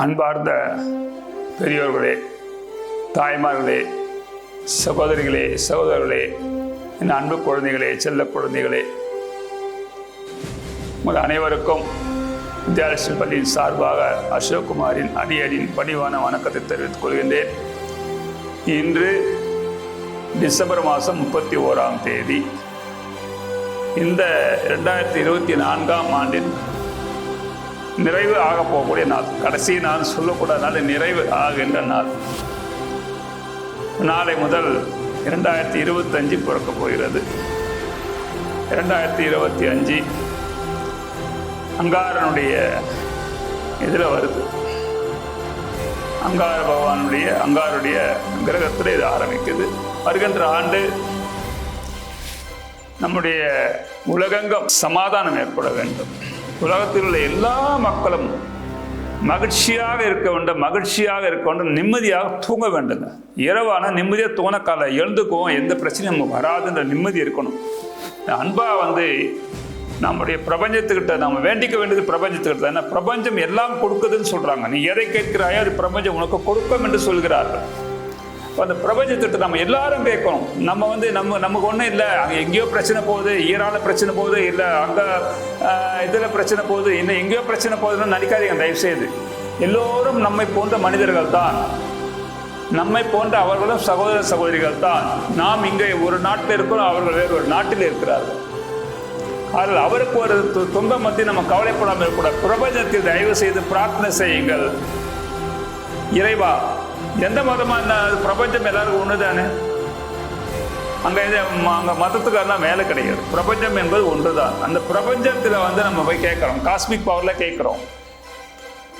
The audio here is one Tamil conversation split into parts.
அன்பார்ந்த பெரியோர்களே, தாய்மார்களே, சகோதரிகளே, சகோதரர்களே, என் அன்பு குழந்தைகளே, செல்ல குழந்தைகளே, உங்கள் அனைவருக்கும் வித்யாலட்சுமி பள்ளியின் சார்பாக அசோக்குமாரின் அடியடின் பணிவான வணக்கத்தை தெரிவித்துக் கொள்கின்றேன். இன்று டிசம்பர் மாதம் 31ஆம் தேதி, இந்த 2024ஆம் ஆண்டின் நிறைவு ஆக போகக்கூடிய நாள், கடைசி நாள் சொல்லக்கூடாத நாள், நிறைவு ஆகின்ற நாள். நாளை முதல் 2025 பிறக்க போகிறது. 2025 அங்காரனுடைய இதில் வருது. அங்கார பகவானுடைய அங்காருடைய கிரகத்தில் இது ஆரம்பிக்குது. வருகின்ற ஆண்டு நம்முடைய உலகெங்கும் சமாதானம் ஏற்பட வேண்டும். உலகத்தில் உள்ள எல்லா மக்களும் மகிழ்ச்சியாக இருக்க வேண்டும், நிம்மதியாக தூங்க வேண்டுங்க. இரவான நிம்மதியாக தூங்க காலை எழுந்துக்குவோம், எந்த பிரச்சனையும் நமக்கு வராதுன்ற நிம்மதி இருக்கணும். அன்பாக நம்முடைய பிரபஞ்சத்துக்கிட்ட நம்ம வேண்டிக்க வேண்டியது பிரபஞ்சத்துக்கிட்ட. ஏன்னா பிரபஞ்சம் எல்லாம் கொடுக்குதுன்னு சொல்கிறாங்க. நீ எதை கேட்கிறாயோ அது பிரபஞ்சம் உனக்கு கொடுக்கும் என்று சொல்கிறார்கள். அந்த பிரபஞ்சத்திட்ட நம்ம எல்லாரும் கேட்கணும். நமக்கு ஒன்றும் இல்லை, அங்கே எங்கேயோ பிரச்சனை போகுது, ஈரானில் பிரச்சனை போகுது, இல்லை அங்கே இதில் பிரச்சனை போகுது, இன்னும் எங்கேயோ பிரச்சனை போகுதுன்னு நினைக்காதீங்க தயவுசெய்து. எல்லோரும் நம்மை போன்ற மனிதர்கள் தான், நம்மை போன்ற அவர்களும் சகோதர சகோதரிகள் தான். நாம் இங்கே ஒரு நாட்டில் இருக்கிறோம், அவர்கள் வேறு ஒரு நாட்டில் இருக்கிறார்கள். அதில் அவருக்கு ஒரு துன்பம் பற்றி நம்ம கவலைப்படாமல் இருக்கக்கூடாது. பிரபஞ்சத்தில் தயவு செய்து பிரார்த்தனை செய்யுங்கள். இறைவா, எந்த மதமான பிரபஞ்சம் எல்லாருக்கும் ஒன்று தானே. அங்கே மதத்துக்காரெல்லாம் வேலை கிடையாது. பிரபஞ்சம் என்பது ஒன்று தான். அந்த பிரபஞ்சத்தில் நம்ம போய் கேட்குறோம், காஸ்மிக் பவரில் கேட்குறோம்,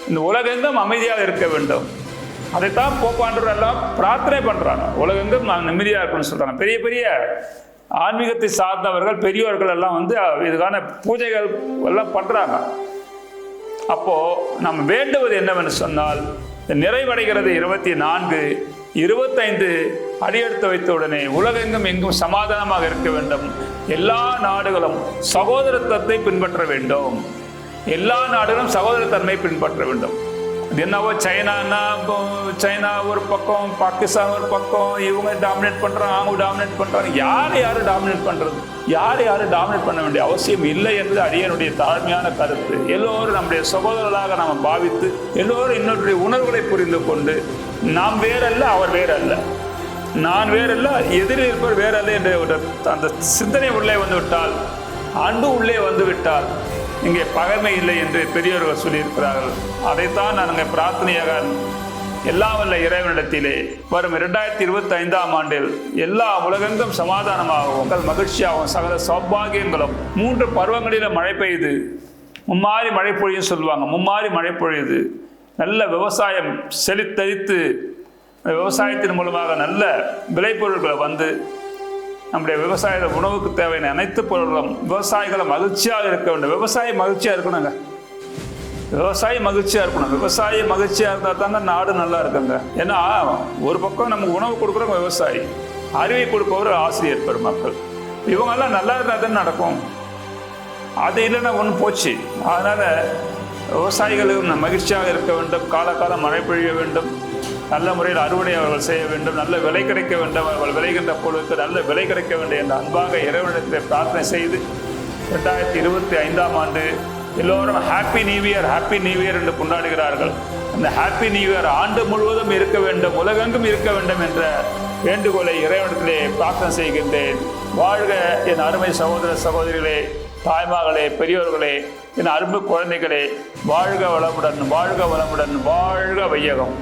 இந்த உலகெங்கும் அமைதியாக இருக்க வேண்டும். அதைத்தான் போப்பாண்டவர் எல்லாம் பிரார்த்தனை பண்ணுறாங்க. உலகெங்கும் நான் நிம்மதியாக இருக்கணும்னு சொல்கிறாங்க. பெரிய பெரிய ஆன்மீகத்தை சார்ந்தவர்கள், பெரியவர்கள் எல்லாம் இதுக்கான பூஜைகள் எல்லாம் பண்ணுறாங்க. அப்போது நம்ம வேண்டுவது என்னவென்று சொன்னால், நிறைவடைகிறது 24, 25 அடியெடுத்து வைத்த உடனே உலகெங்கும் எங்கும் சமாதானமாக இருக்க வேண்டும். எல்லா நாடுகளும் சகோதரத்துவத்தை பின்பற்ற வேண்டும். எல்லா நாடுகளும் சகோதரத்தன்மை பின்பற்ற வேண்டும். அது என்னவோ சைனா ஒரு பக்கம், பாகிஸ்தான் ஒரு பக்கம், இவங்க டாமினேட் பண்ணுறாங்க, அவங்க டாமினேட் பண்ணுறாங்க. யார் டாமினேட் பண்ணுறது? யார் டாமினேட் பண்ண வேண்டிய அவசியம் இல்லை என்பது அடியனுடைய தாழ்மையான கருத்து. எல்லோரும் நம்முடைய சகோதரர்களாக நாம் பாவித்து, எல்லோரும் இன்னொருடைய உணர்வுகளை புரிந்து கொண்டு, நாம் வேறல்ல, அவர் வேறல்ல, நான் வேறல்ல, எதிரில் இருப்பவர் வேறல்ல என்ற அந்த சிந்தனை உள்ளே வந்துவிட்டால், அன்பு உள்ளே வந்துவிட்டால், இங்கே பகைமை இல்லை என்று பெரியவர்கள் சொல்லியிருக்கிறார்கள். அதைத்தான் நாங்கள் பிரார்த்தனையாக எல்லாம் வல்ல இறைவனிடத்திலே வரும் 2025ஆம் ஆண்டில் எல்லா உலகெங்கும் சமாதானமாகவும் மகிழ்ச்சியாகவும் சகல சௌபாகியங்களும் 3 பருவங்களிலும் மழை பெய்து மும்மாறி மழை பொழியும் சொல்லுவாங்க. மும்மாறி மழை பொழியுது. நல்ல விவசாயம் செழித்தழித்து விவசாயத்தின் மூலமாக நல்ல விளைபொருட்களை நம்முடைய விவசாய உணவுக்கு தேவையான அனைத்து பொருட்களும் விவசாயிகளும் மகிழ்ச்சியாக இருக்க வேண்டும். விவசாயி மகிழ்ச்சியாக இருக்கணுங்க. விவசாயி மகிழ்ச்சியாக இருக்கணும். விவசாயி மகிழ்ச்சியாக இருந்தால் தாங்க நாடு நல்லா இருக்குங்க. ஏன்னா ஒரு பக்கம் நமக்கு உணவு கொடுக்குறவங்க விவசாயி, அறிவை கொடுப்பவர் ஆசிரியர் பெருமக்கள். இவங்கெல்லாம் நல்லா இருந்தால் தான் நடக்கும். அது இல்லைன்னா ஒன்று போச்சு. அதனால் விவசாயிகளும் மகிழ்ச்சியாக இருக்க வேண்டும். காலகாலம் மழை பொழிய வேண்டும். நல்ல முறையில் அறுவடை அவர்கள் செய்ய வேண்டும். நல்ல விலை கிடைக்க வேண்டும். அவர்கள் விளைகின்ற பொருளுக்கு நல்ல விலை கிடைக்க வேண்டும் என்ற அன்பாக இறைவனிடத்தை பிரார்த்தனை செய்து 2025ஆம் ஆண்டு எல்லோரும் ஹாப்பி நியூ இயர் என்று கொண்டாடுகிறார்கள். அந்த ஹாப்பி நியூ இயர் ஆண்டு முழுவதும் இருக்க வேண்டும், உலகெங்கும் இருக்க வேண்டும் என்ற வேண்டுகோளை இறைவனிடத்திலே பிரார்த்தனை செய்கின்றேன். வாழ்க என் அருமை சகோதர சகோதரிகளே, தாய்மார்களே, பெரியோர்களே, என் அருமை குழந்தைகளே, வாழ்க வளமுடன், வாழ்க வளமுடன், வாழ்க வையகம்.